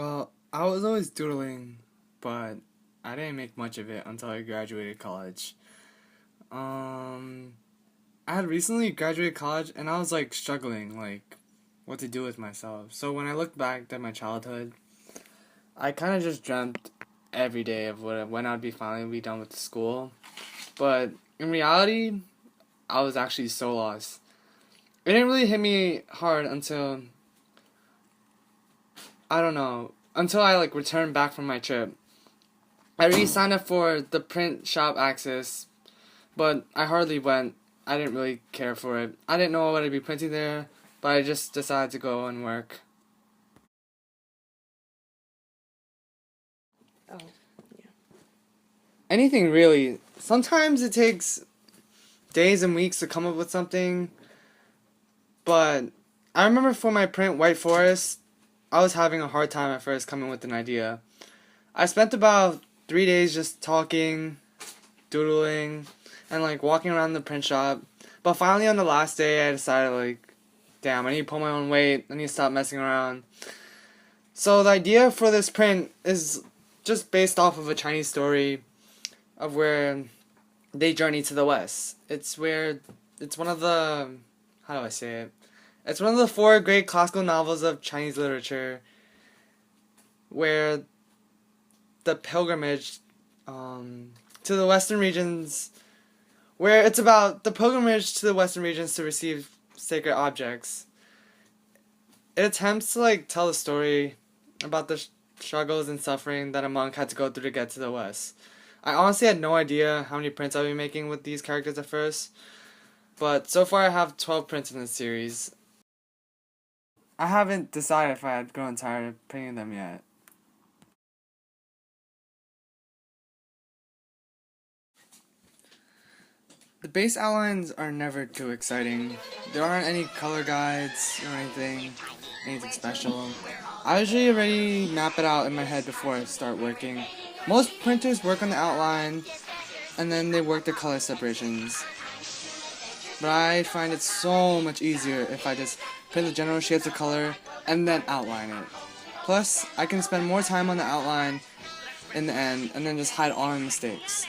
Well, I was always doodling, but I didn't make much of it until I graduated college. Um, I had recently graduated college and I was like struggling, like what to do with myself. So when I looked back at my childhood, I kind of just dreamt every day of when I'd be finally be done with school. But in reality, I was actually so lost. It didn't really hit me hard until I don't know, until I like returned back from my trip. I already signed up for the print shop access, but I hardly went. I didn't really care for it. I didn't know what I'd be printing there, but I just decided to go and work. Oh, yeah. Anything really. Sometimes it takes days and weeks to come up with something, but I remember for my print White Forest, I was having a hard time at first coming with an idea. I spent about 3 days just talking, doodling, and like walking around the print shop. But finally on the last day I decided like, damn, I need to pull my own weight, I need to stop messing around. So the idea for this print is just based off of a Chinese story of where they journey to the west. It's one of the, how do I say it? It's one of the four great classical novels of Chinese literature where the pilgrimage to the western regions, where it's about the pilgrimage to the western regions to receive sacred objects. It attempts to like tell a story about the struggles and suffering that a monk had to go through to get to the west. I honestly had no idea how many prints I'd be making with these characters at first, but so far I have 12 prints in this series. I haven't decided if I'd grown tired of printing them yet. The base outlines are never too exciting. There aren't any color guides or anything special. I usually already map it out in my head before I start working. Most printers work on the outline and then they work the color separations. But I find it so much easier if I just print the general shades of color and then outline it. Plus, I can spend more time on the outline in the end and then just hide all my mistakes.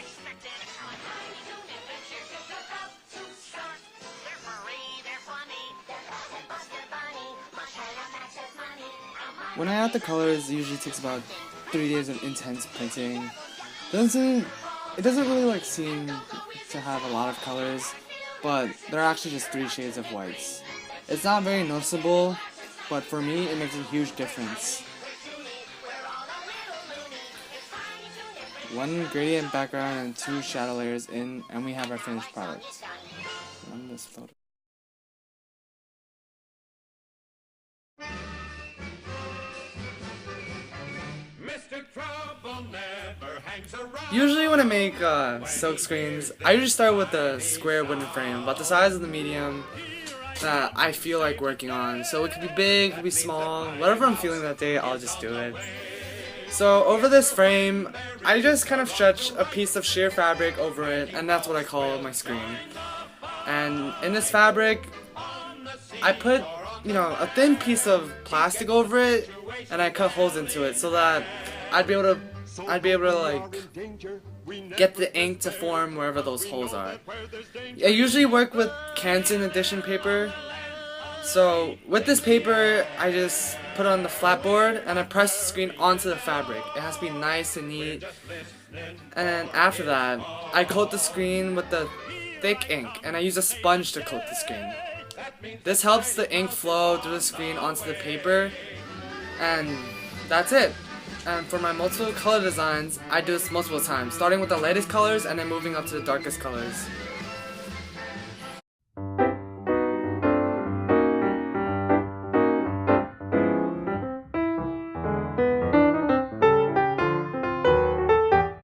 When I add the colors, it usually takes about 3 days of intense printing. It doesn't really like seem to have a lot of colors, but there are actually just 3 shades of whites. It's not very noticeable, but for me it makes a huge difference. One gradient background and 2 shadow layers in, and we have our finished product. Run this photo. Usually when I make silk screens, I usually start with a square wooden frame, about the size of the medium that I feel like working on. So it could be big, it could be small, whatever I'm feeling that day, I'll just do it. So over this frame, I just kind of stretch a piece of sheer fabric over it, and that's what I call my screen. And in this fabric, I put, a thin piece of plastic over it, and I cut holes into it so that I'd be able to like get the ink to form wherever those holes are. I usually work with Canson edition paper. So with this paper, I just put it on the flat board and I press the screen onto the fabric. It has to be nice and neat. And after that, I coat the screen with the thick ink and I use a sponge to coat the screen. This helps the ink flow through the screen onto the paper, and that's it. And for my multiple color designs, I do this multiple times, starting with the lightest colors and then moving up to the darkest colors.